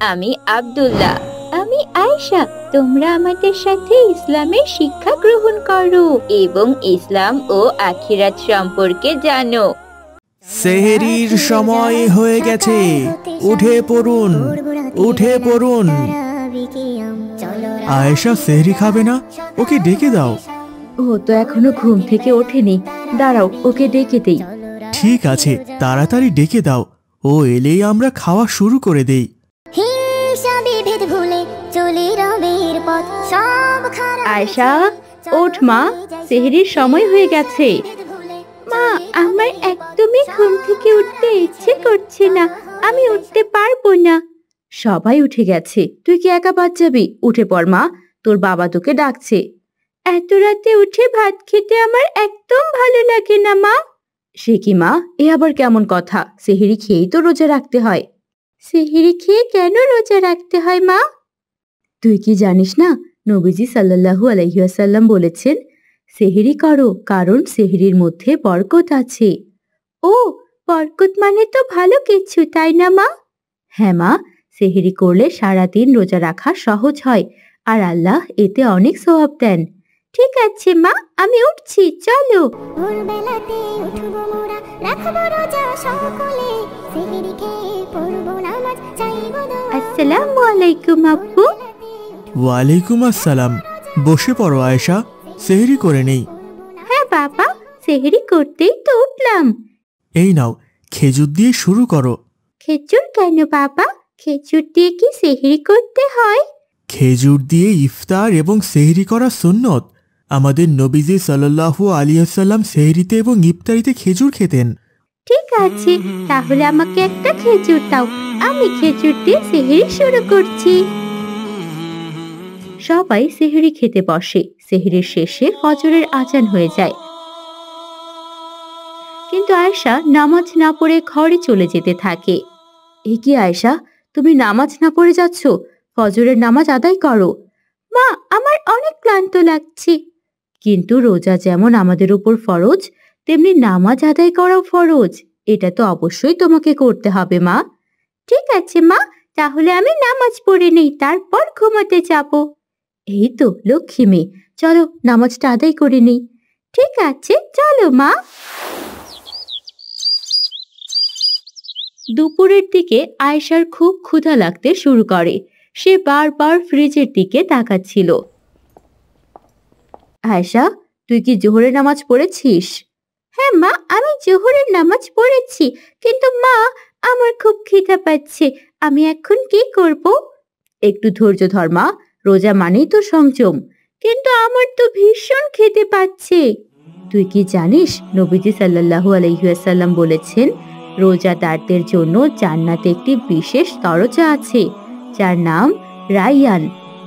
আমি আব্দুল্লাহ। আমি আয়েশা। তোমরা আমাদের সাথে ইসলামের শিক্ষা গ্রহণ করো এবং ইসলাম ও আখিরাত সম্পর্কে জানো। সেহরির সময় হয়ে গেছে, উঠে পড়ুন, উঠে পড়ুন। আয়েশা সেহরি খাবে না? ওকে ডেকে দাও। ও তো এখনো ঘুম থেকে ওঠেনি, দাঁড়াও ওকে ডেকে দেই। ঠিক আছে, তাড়াতাড়ি ডেকে দাও। ও এলেই আমরা খাওয়া শুরু করে দেই। আয়েশা, ওঠ মা, সেহরির সময় হয়ে গেছে। মা, আমার একদমই ঘুম থেকে উঠতে ইচ্ছে করছে না, আমি উঠতে পারবো না। সবাই উঠে গেছে, তুই কি একা বাদ যাবি? উঠে পড় মা, তোর বাবা তোকে ডাকছে। এত রাতে উঠে ভাত খেতে আমার একদম ভালো লাগে না মা। সে কি মা, এ আবার কেমন কথা? সেহরি খেয়েই তো রোজা রাখতে হয়। সেহরি খেয়ে কেন রোজা রাখতে হয় মা? তুই কি জানিস না, নবীজি সাল্লাল্লাহু আলাইহি ওয়াসাল্লাম বলেছেন, সেহরি করো কারণ সেহরির মধ্যে বরকত আছে। ও, বরকত মানে তো ভালো কিছু, তাই না মা? হ্যাঁ মা, সেহরি করলে সারাদিন রোজা রাখা সহজ হয় আর আল্লাহ এতে অনেক সওয়াব দেন। ঠিক আছে মা, আমি উঠছি, চলো। ভোরবেলাতে উঠবো মোরা, রাখবো রোজা সকলে, সেহরি খেয়ে পড়বো নামাজ, চাইবো দোয়া। আসসালামু আলাইকুম আব্বু। ওয়ালাইকুম আসসালাম। বসে পড়ো আয়েশা, সেহরি করে নেই। হ্যাঁ বাবা, সেহরি করতেই তো উঠলাম। এই নাও, খেজুর দিয়ে শুরু করো। খেজুর কেন বাবা? খেজুর দিয়ে কি সেহরি করতে হয়? খেজুর দিয়ে ইফতার এবং সেহরি করা সুন্নত। আমাদের নবীজি সাল্লাল্লাহু আলাইহি ওয়াসাল্লাম সেহরিতে এবং ইফতারিতে খেজুর খেতেন। ঠিক আছে, তাহলে আমাকে একটা খেজুর দাও, আমি খেজুর দিয়ে সেহরি শুরু করছি। সবাই সেহরি খেতে বসে। সেহরির শেষে ফজরের আজান হয়ে যায়, কিন্তু আয়েশা নামাজ না পড়ে ঘরে চলে যেতে থাকে। এ কি আয়েশা, তুমি নামাজ না পড়ে যাচ্ছ? ফজরের নামাজ আদায় করো। মা, আমার অনেক ক্লান্ত লাগছে। কিন্তু রোজা যেমন আমাদের উপর ফরজ, তেমনি নামাজ আদায় করাও ফরজ। এটা তো অবশ্যই তোমাকে করতে হবে মা। ঠিক আছে মা, তাহলে আমি নামাজ পড়ে নেই, তারপর ঘুমাতে যাব। এই তো লক্ষ্মী মেয়ে, চলো নামাজটা আদায় করে নেই। ঠিক আছে, চলো মা। দুপুরের দিকে আয়েশার খুব ক্ষুধা লাগতে শুরু করে। সে বারবার ফ্রিজের দিকে তাকাচ্ছিল। আয়েশা, তুই কি জোহরের নামাজ পড়েছিস? হ্যাঁ মা, আমি জোহরের নামাজ পড়েছি, কিন্তু মা, আমার খুব খিদা পাচ্ছে, আমি এখন কি করব? একটু ধৈর্য ধর মা, রোজা মানেই তো সংযম। কিন্তু আমার তো ভীষণ খেতে পাচ্ছে। তুই কি জানিস, নবীজি সাল্লাল্লাহু আলাইহি ওয়াসাল্লাম বলেছেন, রোজাদারদের জন্য জান্নাতে একটি বিশেষ দরজা আছে, যার নাম রাইয়ান।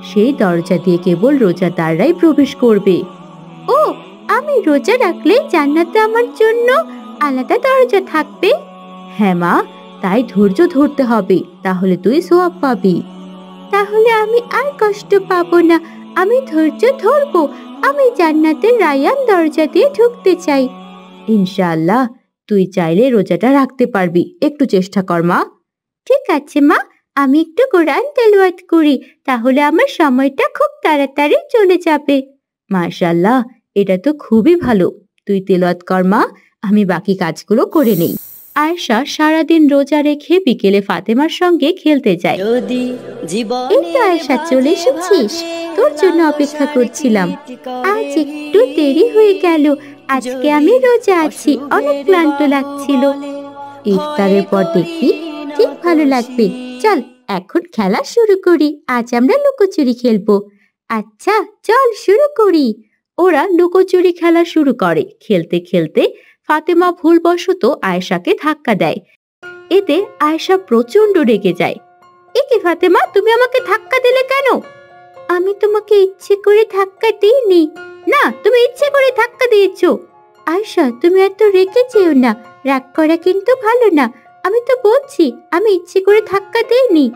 সেই দরজা দিয়ে কেবল রোজাদাররাই প্রবেশ করবে। ও, আমি রোজা রাখলে জান্নাতে আমার জন্য আলাদা দরজা থাকবে? হ্যাঁ মা, তাই ধৈর্য ধরতে হবে, তাহলে তুই সওয়াব পাবি। তাহলে আমি আর কষ্ট পাবো না, আমি ধৈর্য ধরবো। আমি জান্নাতের রায়ান দরজা দিয়ে ঢুকতে চাই। ইনশাআল্লাহ, তুই চাইলে রোজাটা রাখতে পারবি, একটু চেষ্টা কর মা। ঠিক আছে মা, আমি একটু কোরআন তেলাওয়াত করি, তাহলে আমার সময়টা খুব তাড়াতাড়ি চলে যাবে। মাশাআল্লাহ, এটা তো খুবই ভালো। তুই তেলাওয়াত কর মা, আমি বাকি কাজগুলো করে নেই। আয়েশা সারাদিন রোজা রেখে বিকেলে ফাতেমার সঙ্গে খেলতে যায়। এই তো আয়েশা, চলে এসেছিস, তোর জন্য অপেক্ষা করছিলাম। আজ একটু দেরি হয়ে গেল, আজকে আমি রোজা আছি, অনেক ক্লান্ত লাগছিল। ইফতারের পর দেখবি ঠিক ভালো লাগবে। চল এখন খেলা শুরু করি, আজ আমরা লুকোচুরি খেলবো। আচ্ছা চল শুরু করি। ওরা লুকোচুরি খেলা শুরু করে। খেলতে খেলতে ফাতেমা ভুলবশত আয়েশাকে ধাক্কা দেয়। এতে আয়েশা প্রচন্ড রেগে যায়। এ কি ফাতেমা, তুমি আমাকে ধাক্কা দিলে কেন? আমি তোমাকে ইচ্ছে করে ধাক্কা দিইনি। না, তুমি ইচ্ছে করে ধাক্কা দিয়েছো। আয়েশা, তুমি এত রেগে যেও না, রাগ করা কিন্তু ভালো না। আমি তো বলছি আমি ইচ্ছে করে ধাক্কা দিইনি।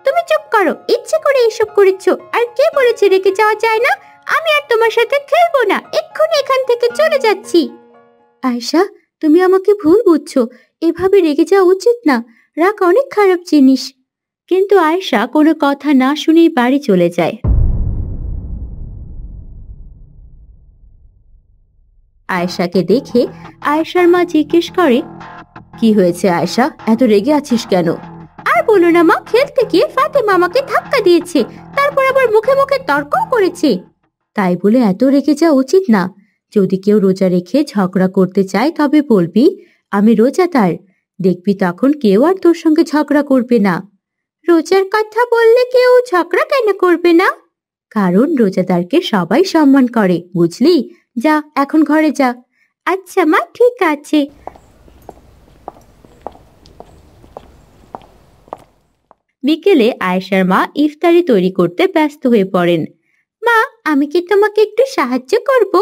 তুমি চুপ করো, ইচ্ছে করে এসব করেছো। আর কে বলেছে রেগে যাওয়া যায় না? আমি আর তোমার সাথে খেলবো না, এক্ষুনি এখান থেকে চলে যাচ্ছি। আয়েশা, তুমি আমাকে ভুল বুঝছো, এভাবে রেগে যাওয়া উচিত না, রাগ অনেক খারাপ জিনিস। কিন্তু আয়েশা কোনো কথা না শুনেই বাড়ি চলে যায়। আয়েশাকে দেখে আয়েশার মা জিজ্ঞেস করে, কি হয়েছে আয়েশা, এত রেগে আছিস কেন? আর বলো না মা, খেলতে গিয়ে ফাতেমা আমাকে ধাক্কা দিয়েছে, তারপর আবার মুখে মুখে তর্কও করেছে। তাই বলে এত রেগে যাওয়া উচিত না। যদি কেউ রোজা রেখে ঝগড়া করতে চায় তবে বলবি আমি রোজাদার, দেখবি তখন কেউ আর তোর সঙ্গে ঝগড়া করবে না। রোজার কথা বললে কেউ ঝগড়া কেন করবে না? কারণ রোজাদারকে সবাই সম্মান করে, বুঝলি? যা এখন ঘরে যা। আচ্ছা মা, ঠিক আছে। বিকেলে আয়েশার মা ইফতারি তৈরি করতে ব্যস্ত হয়ে পড়েন। মা, আমি কি তোমাকে একটু সাহায্য করব?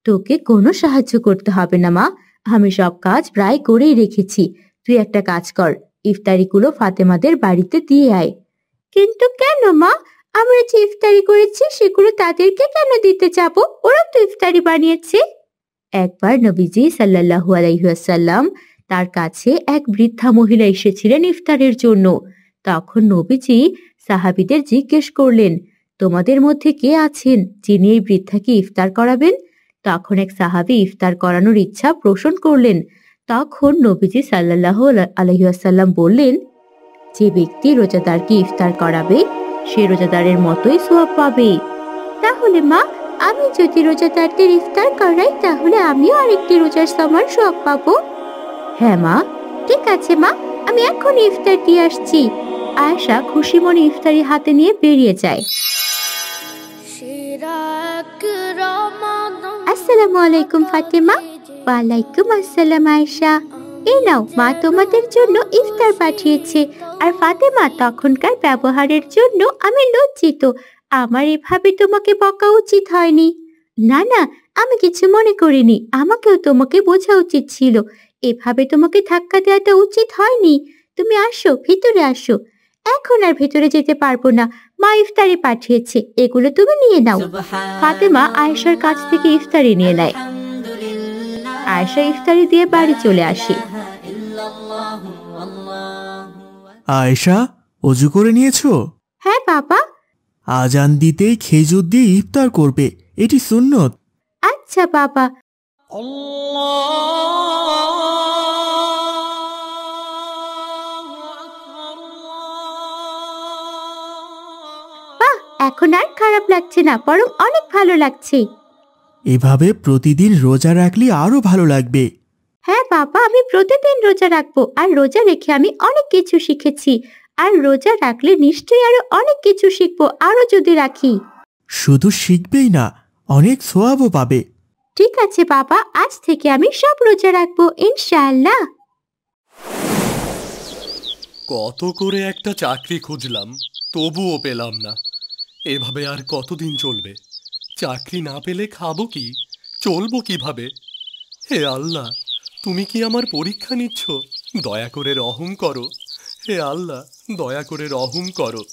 তোকে কোনো সাহায্য করতে হবে না মা, আমি সব কাজ প্রায় করেই রেখেছি। তুই একটা কাজ কর, ইফতারিগুলো ফাতেমাদের বাড়িতে দিয়ে আয়। কিন্তু কেন মা, আমরা যে ইফতারি করেছি সেগুলো তাদেরকে কেন দিতে যাব? ওরা তো ইফতারি বানিয়েছে। একবার নবীজি সাল্লাল্লাহু আলাইহি ওয়াসাল্লাম তার কাছে এক বৃদ্ধা মহিলা এসেছিলেন ইফতারের জন্য। তখন নবীজি সাহাবীদের জিজ্ঞেস করলেন, তোমাদের মধ্যে কে আছেন যিনি এই বৃদ্ধাকে ইফতার করাবেন? তখন এক সাহাবী ইফতার করানোর ইচ্ছা পোষণ করলেন। তখন নবীজি সাল্লাল্লাহু আলাইহি ওয়াসাল্লাম বললেন, যে ব্যক্তি রোজাদারকে ইফতার করাবে সে রোজাদারের মতোই সওয়াব পাবে। তাহলে মা, আমি যদি রোজাদারদের ইফতার করাই তাহলে আমিও আরেকটি রোজার সমান সওয়াব পাবো। হ্যাঁ মা, ঠিক আছে মা, আমি এখন ইফতার দিয়ে আসছি। আয়েশা খুশি মনে ইফতারি হাতে নিয়ে বেরিয়ে যায়। আসসালামু আলাইকুম ফাতেমা। ওয়ালাইকুম আসসালাম আয়েশা। এই নাও, মা তোমাদের জন্য ইফতার পাঠিয়েছে। আর ফাতেমা, তখনকার ব্যবহারের জন্য আমি লজ্জিত। আমার এভাবে তোমাকে বকা উচিত হয়নি। না না, আমি কিছু মনে করিনি, আমাকেও তোমাকে বোঝা উচিত ছিল। এভাবে তোমাকে ধাক্কা দেওয়াটা উচিত হয়নি। তুমি আসো, ভিতরে আসো। এখন আর ভেতরে যেতে পারবো না, মা ইফতারি পাঠিয়েছে, এগুলো তুমি নিয়ে নাও। ফাতেমা আয়েশার কাছ থেকে ইফতারি নিয়ে নেয়। আয়েশা ইফতারি দিয়ে বাড়ি চলে আসে। আয়েশা, অজু করে নিয়েছো? হ্যাঁ বাবা। আজান দিতেই খেজুর দিয়ে ইফতার করবে, এটি সুন্নত। আচ্ছা বাবা। বাহ, এখন আর খারাপ লাগছে না, বরং অনেক ভালো লাগছে। এভাবে প্রতিদিন রোজা রাখলে আরো ভালো লাগবে। হ্যাঁ বাবা, আমি প্রতিদিন রোজা রাখবো। আর রোজা রেখে আমি অনেক কিছু শিখেছি। আর রোজা রাখলে নিশ্চয়ই আরো অনেক কিছু শিখবো, আরো যদি রাখি। শুধু শিখবেই না, অনেক সওয়াবও পাবে। ঠিক আছে বাবা, আজ থেকে আমি সব রোজা রাখবো ইনশাআল্লাহ। কত করে একটা চাকরি খুঁজলাম, তবুও পেলাম না। এভাবে আর কতদিন চলবে? চাকরি না পেলে খাবো কি, চলবো কিভাবে? হে আল্লাহ, তুমি কি আমার পরীক্ষা নিচ্ছ? দয়া করে রহম করো। হে আল্লাহ, দয়া করে রহম করো।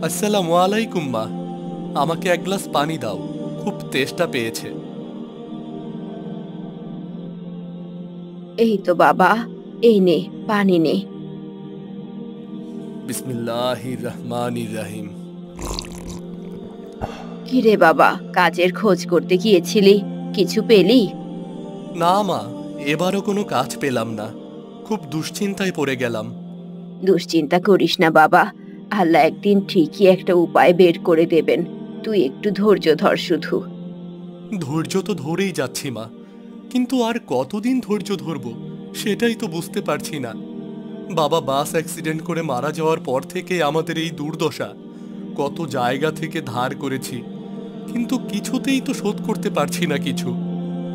আসসালামু আলাইকুম মা, আমাকে এক গ্লাস পানি দাও, খুব তেষ্টা পেয়েছে। এই তো বাবা, এই নে পানি নে। বিসমিল্লাহির রহমানির রহিম। কিরে বাবা, কাজের খোঁজ করতে গিয়েছিলি, কিছু পেলি? না মা, এবারও কোনো কাজ পেলাম না, খুব দুশ্চিন্তায় পড়ে গেলাম। দুশ্চিন্তা করিস না বাবা, আল্লাহ একদিন ঠিকই একটা উপায় বের করে দেবেন। তুই একটু ধৈর্য ধর শুধু। ধৈর্য তো ধরেই যাচ্ছি মা, কিন্তু আর কতদিন ধৈর্য ধরবো সেটাই তো বুঝতে পারছি না। বাবা বাস অ্যাক্সিডেন্ট করে মারা যাওয়ার পর থেকে আমাদের এই দুর্দশা। কত জায়গা থেকে ধার করেছি, কিন্তু কিছুতেই তো শোধ করতে পারছি না কিছু।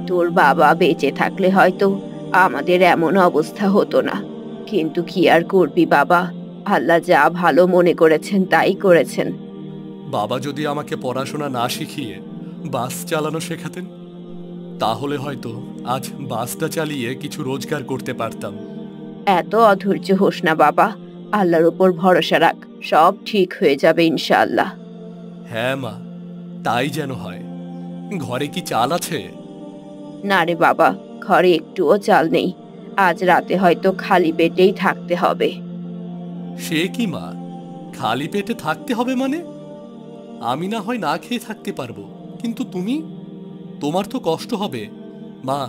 তোর বাবা বেঁচে থাকলে হয়তো আমাদের এমন অবস্থা হতো না, কিন্তু কি আর করবি বাবা, আল্লাহ যা ভালো মনে করেছেন তাই করেছেন। বাবা যদি আমাকে পড়াশোনা না শিখিয়ে বাস চালানো শেখাতেন তাহলে হয়তো আজ বাসটা চালিয়ে কিছু রোজগার করতে পারতাম। এত অধৈর্য হোস না বাবা, আল্লাহর উপর ভরসা রাখ, সব ঠিক হয়ে যাবে ইনশাআল্লাহ। হ্যাঁ মা, তাই যেন হয়। ঘরে কি চাল আছে? না রে বাবা, ঘরে একটুও চাল নেই। আজ রাতে হয়তো খালি পেটেই থাকতে হবে। সে কি মা, খালি পেটে থাকতে হবে মানে? আমি না হয় না খেয়ে থাকতে পারবো, কিন্তু তুমি? তোমার তো কষ্ট হবে। মা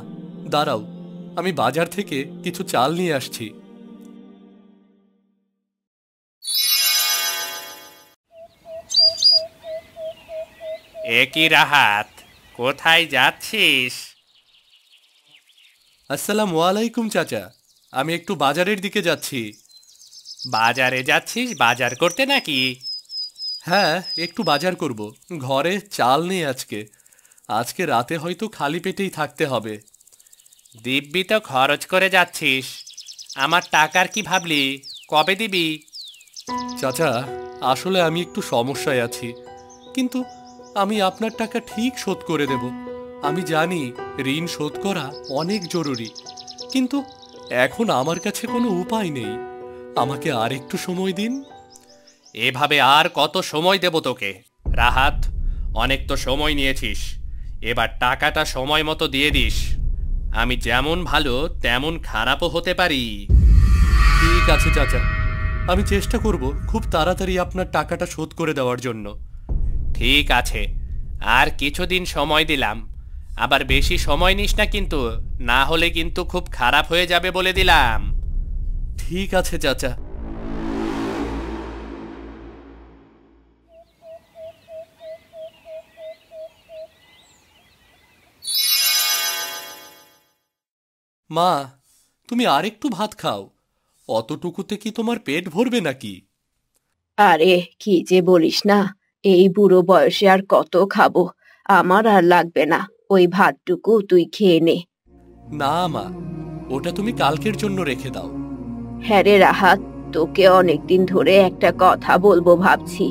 দাঁড়াও, আমি বাজার থেকে কিছু চাল নিয়ে আসছি। একই রাহাত, কোথায় যাচ্ছিস? আসসালামু আলাইকুম চাচা, আমি একটু বাজারের দিকে যাচ্ছি। বাজারে যাচ্ছিস বাজার করতে নাকি? হ্যাঁ, একটু বাজার করব। ঘরে চাল নেই আজকে। আজকে রাতে হয়তো খালি পেটেই থাকতে হবে। দিব্যি তো খরচ করে যাচ্ছিস, আমার টাকার কি ভাবলি? কবে দিবি? চাচা, আসলে আমি একটু সমস্যায় আছি, কিন্তু আমি আপনার টাকা ঠিক শোধ করে দেব। আমি জানি ঋণ শোধ করা অনেক জরুরি, কিন্তু এখন আমার কাছে কোনো উপায় নেই। আমাকে আর একটু সময় দিন। এভাবে আর কত সময় দেব তোকে? রাহাত, অনেক তো সময় নিয়েছিস, এবার টাকাটা সময় মতো দিয়ে দিস। আমি যেমন ভালো তেমন খারাপও হতে পারি। ঠিক আছে চাচা, আমি চেষ্টা করব খুব তাড়াতাড়ি আপনার টাকাটা শোধ করে দেওয়ার জন্য। ঠিক আছে, আর কিছুদিন সময় দিলাম, আবার বেশি সময় নিস না কিন্তু, না হলে কিন্তু খুব খারাপ হয়ে যাবে বলে দিলাম। ঠিক আছে চাচা। মা, তুমি আরেকটু ভাত খাও। অতটুকুতে কি তোমার পেট ভরবে নাকি? আরে কি যে বলিস না, এই বুড়ো বয়সে আর কত খাবো, আমার আর লাগবে না, ওই ভাতটুকু তুই খেয়ে নে। না মা, ওটা তুমি কালকের জন্য রেখে দাও। হ্যাঁ রে রাহাত, তোকে অনেকদিন ধরে একটা কথা বলবো ভাবছি।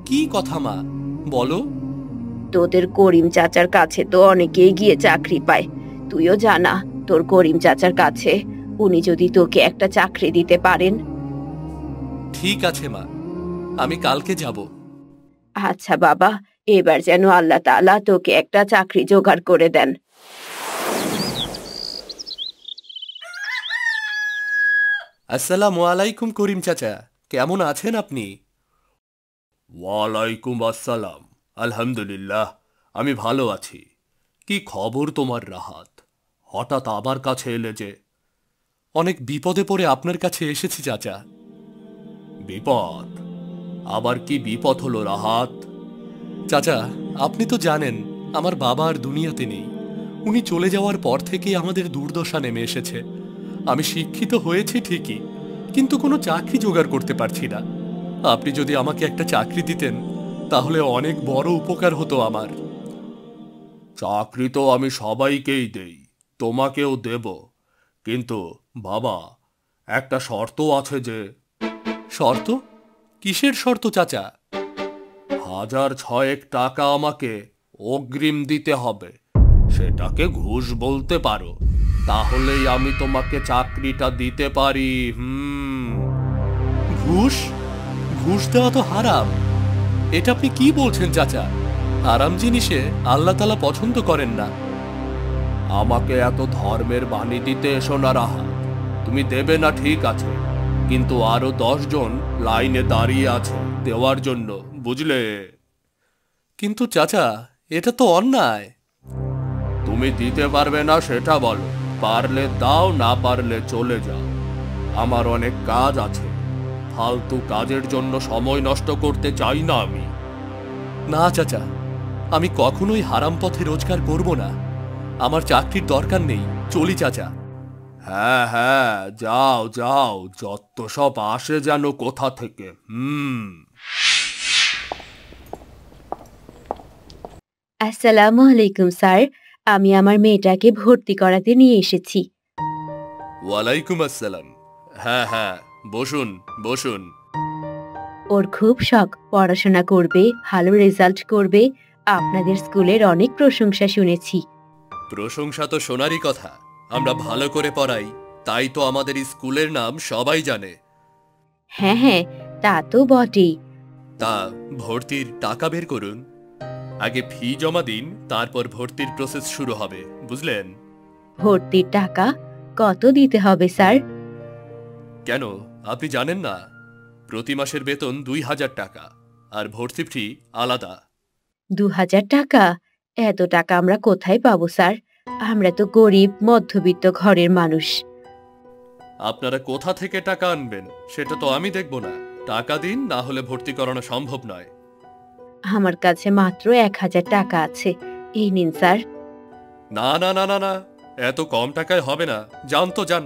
কি কথা মা, বলো। তোদের করিম চাচার কাছে তো অনেকেই গিয়ে চাকরি পায়, তুইও জানা তোর করিম চাচার কাছে, উনি যদি তোকে একটা চাকরি দিতে পারেন। ঠিক আছে মা, আমি কালকে যাব। আচ্ছা বাবা, এবার যেন আল্লাহ তাআলা তোকে একটা চাকরি জোগাড় করে দেন। আসসালামু আলাইকুম করিম চাচা, কেমন আছেন আপনি? ওয়ালাইকুম আসসালাম, আলহামদুলিল্লাহ, আমি ভালো আছি। কি খবর তোমার রাহাত? হঠাৎ আমার কাছে এলে যে? অনেক বিপদে পড়ে আপনার কাছে এসেছি চাচা। বিপদ? আবার কি বিপদ হলো রাহাত? চাচা, আপনি তো জানেন আমার বাবা আর দুনিয়াতে নেই। উনি চলে যাওয়ার পর থেকেই আমাদের দুর্দশা নেমে এসেছে। আমি শিক্ষিত হয়েছি ঠিকই, কিন্তু কোনো চাকরি জোগাড় করতে পারছি না। আপনি যদি আমাকে একটা চাকরি দিতেন তাহলে অনেক বড় উপকার হতো আমার। চাকরি তো আমি সবাইকেই দেই, তোমাকেও দেব, কিন্তু বাবা, একটা শর্ত আছে যে। শর্ত? কিসের শর্ত চাচা? 1,600 টাকা আমাকে অগ্রিম দিতে হবে। সেটাকে ঘুষ বলতে পারো, তাহলেই আমি তোমাকে চাকরিটা দিতে পারি। ঘুষ? ঘুষ দেওয়া তো হারাম। এটা আপনি কি বলছেন চাচা? হারাম জিনিসে আল্লাহ তাআলা পছন্দ করেন না। আমাকে এত ধর্মের বাণী দিতে এসো না রাহাত। তুমি দেবে না ঠিক আছে, কিন্তু আরো 10 জন লাইনে দাঁড়িয়ে আছে দেওয়ার জন্য, বুঝলে? কিন্তু চাচা, এটা তো অন্যায়। তুমি দিতে পারবে না সেটা বলো, পারলে দাও, না পারলে চলে যাও। আমার অনেক কাজ আছে, ফালতু কাজের জন্য সময় নষ্ট করতে চাই না আমি। না চাচা, আমি কখনোই হারাম পথে রোজগার করব না। আমার চাকরির দরকার নেই, চলি চাচা। হ্যাঁ হ্যাঁ, যাও যাও, যত সব আসে যেন কোথা থেকে। আসসালামু আলাইকুম স্যার, আমি আমার মেয়েটাকে ভর্তি করাতে নিয়ে এসেছি। ওয়ালাইকুম আসসালাম। হ্যাঁ হ্যাঁ, বসুন বসুন। ওর খুব শখ, পড়াশোনা করবে, ভালো রেজাল্ট করবে, আপনাদের স্কুলের অনেক প্রশংসা শুনেছি। প্রশংসা তো শোনারই কথা। আমরা ভালো করে পড়াই, তাই তো আমাদের স্কুলের নাম সবাই জানে। হ্যাঁ হ্যাঁ, তা তো বটেই। তা ভর্তির টাকা বের করুন। আগে ফি জমা দিন, তারপর ভর্তির প্রসেস শুরু হবে, বুঝলেন? ভর্তির টাকা কত দিতে হবে স্যার? কেন, আপনি জানেন না? প্রতি মাসের বেতন 2000 টাকা, আর ভর্তি ফি আলাদা। 2000 টাকা? এত টাকা আমরা কোথায় পাবো স্যার? আমরা তো গরিব মধ্যবিত্ত ঘরের মানুষ। আপনারা কোথা থেকে টাকা আনবেন সেটা তো আমি দেখব না। টাকা দিন, না হলে ভর্তি করানো সম্ভব নয়। আমার কাছে মাত্র 1000 টাকা আছে, এই নিন স্যার। না না না না না, এত কম টাকায় হবে না। যান তো যান।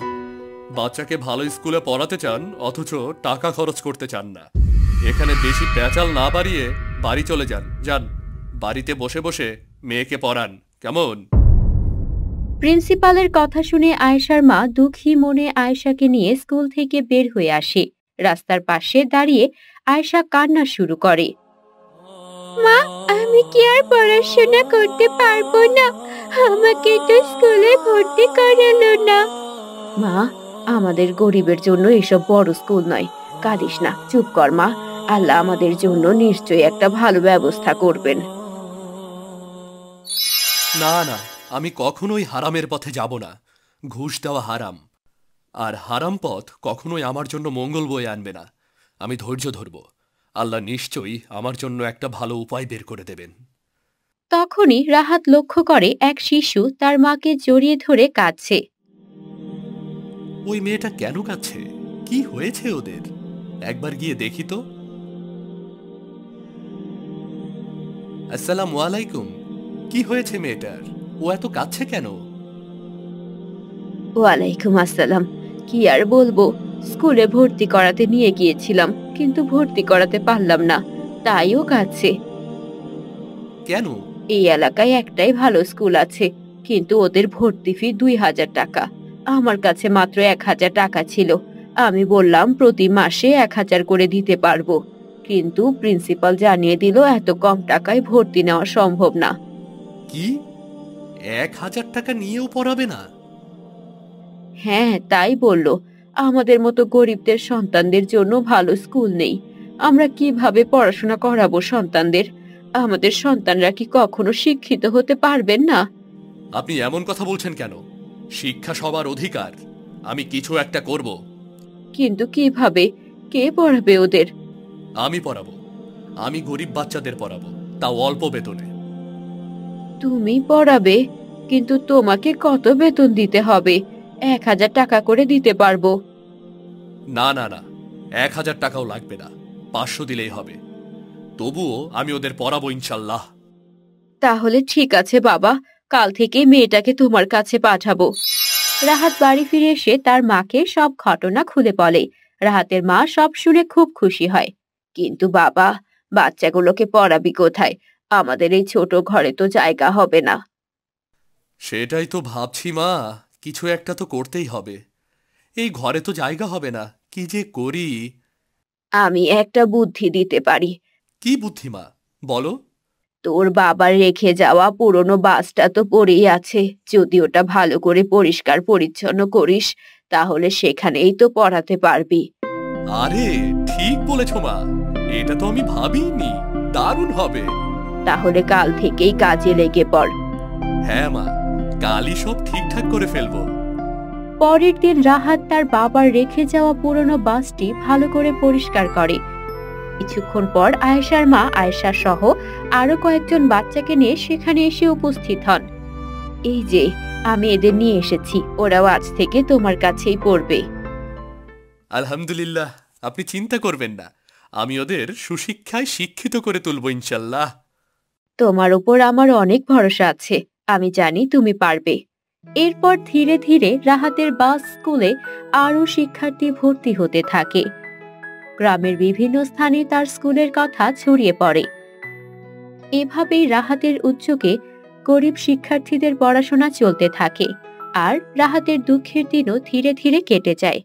বাচ্চাকে ভালো স্কুলে পড়াতে চান, অথচ টাকা খরচ করতে চান না। এখানে বেশি প্যাচাল না বাড়িয়ে বাড়ি চলে যান। যান, বাড়িতে বসে বসে মেয়েকে পড়ান, কেমন? প্রিন্সিপালের কথা শুনে আয়েশার মা দুঃখী মনে আয়েশাকে নিয়ে স্কুল থেকে বের হয়ে আসে। রাস্তার পাশে দাঁড়িয়ে আয়েশা কান্না শুরু করে। মা, আমি কি আর পড়াশোনা করতে পারবো না? আমাকে তো স্কুলে ভর্তি করালো না। মা, আমাদের গরিবের জন্য এসব বড় স্কুল নয়। কাঁদিস না, চুপ কর মা। আল্লাহ আমাদের জন্য নিশ্চয়ই একটা ভালো ব্যবস্থা করবেন। না না, আমি কখনোই হারামের পথে যাব না। ঘুষ দেওয়া হারাম, আর হারাম পথ কখনোই আমার জন্য মঙ্গল বয়ে আনবে না। আমি ধৈর্য ধরব। আল্লাহ নিশ্চয়ই আমার জন্য একটা ভালো উপায় বের করে দেবেন। তখনই রাহাত লক্ষ্য করে এক শিশু তার মাকে জড়িয়ে ধরে কাঁদছে। ওই মেয়েটা কেন কাঁদছে? কি হয়েছে ওদের? একবার গিয়ে দেখি তো। আসসালামু আলাইকুম। কি হয়েছে মেয়েটার? ও এত কাঁদছে কেন? ওয়ালাইকুম আসসালাম। কি আর বলবো, স্কুলে ভর্তি করাতে নিয়ে গিয়েছিলাম, কিন্তু ভর্তি করাতে পারলাম না, তাইও কাছে। কেন? এই এলাকায় একটাই ভালো স্কুল আছে, কিন্তু ওদের ভর্তি ফি 2000 টাকা। আমার কাছে মাত্র 1000 টাকা ছিল। আমি বললাম প্রতি মাসে 1000 করে দিতে পারবো, কিন্তু প্রিন্সিপাল জানিয়ে দিল এত কম টাকায় ভর্তি নেওয়া সম্ভব না। কি, 1000 টাকা নিয়েও পড়াবে না? হ্যাঁ, তাই বলল। আমাদের মতো গরিবদের সন্তানদের জন্য ভালো স্কুল নেই। আমরা কিভাবে পড়াশোনা করাবো সন্তানদের? আমাদের সন্তানরা কি কখনো শিক্ষিত হতে পারবেন না? আপনি এমন কথা বলছেন কেন? শিক্ষা সবার অধিকার। আমি কিছু একটা করব। কিন্তু কিভাবে? কে পড়াবে ওদের? আমি পড়াবো। আমি গরিব বাচ্চাদের পড়াবো, তাও অল্প বেতনে। তুমি পড়াবে? কিন্তু তোমাকে কত বেতন দিতে হবে? 1000 টাকা করে দিতে পারবো। না না না, 1000 টাকাও লাগবে না, 500 দিলেই হবে। তবুও আমি ওদের পড়াবো ইনশাল্লাহ। তাহলে ঠিক আছে বাবা, কাল থেকে মেয়েটাকে তোমার কাছে পাঠাবো। রাহাত বাড়ি ফিরে এসে তার মাকে সব ঘটনা খুলে বলে। রাহাতের মা সব শুনে খুব খুশি হয়। কিন্তু বাবা, বাচ্চাগুলোকে পড়াবি কোথায়? আমাদের এই ছোট ঘরে তো জায়গা হবে না। সেটাই তো ভাবছি মা, কিছু একটা তো করতেই হবে। এই ঘরে তো জায়গা হবে না, কি যে করি। আমি একটা বুদ্ধি দিতে পারি। কি বুদ্ধি মা, বলো। তোর বাবার রেখে যাওয়া পুরনো বাসটা তো পড়েই আছে। যদি ওটা ভালো করে পরিষ্কার পরিচ্ছন্ন করিস, তাহলে সেখানেই তো পড়াতে পারবি। আরে ঠিক বলেছ মা, এটা তো আমি ভাবিনি। দারুণ হবে। তাহলে কাল থেকেই কাজে লেগে পড়। হ্যাঁ মা, কালই সব ঠিকঠাক করে ফেলবো। পরের দিন রাহাত তার বাবার রেখে যাওয়া পুরনো বাসটি ভালো করে পরিষ্কার করে। কিছুক্ষণ পর আয়েশার মা আয়েশা সহ আরো কয়েকজন বাচ্চাকে নিয়ে সেখানে এসে উপস্থিত হন। এই যে, আমি এদের নিয়ে এসেছি, ওরাও আজ থেকে তোমার কাছেই পড়বে। আলহামদুলিল্লাহ, আপনি চিন্তা করবেন না, আমি ওদের সুশিক্ষায় শিক্ষিত করে তুলব ইনশাল্লাহ। তোমার উপর আমার অনেক ভরসা আছে, আমি জানি তুমি পারবে। এরপর ধীরে ধীরে রাহাতের বাস স্কুলে আরো শিক্ষার্থী ভর্তি হতে থাকে। গ্রামের বিভিন্ন স্থানে তার স্কুলের কথা ছড়িয়ে পড়ে। এভাবেই রাহাতের উদ্যোগে গরিব শিক্ষার্থীদের পড়াশোনা চলতে থাকে, আর রাহাতের দুঃখের দিনও ধীরে ধীরে কেটে যায়।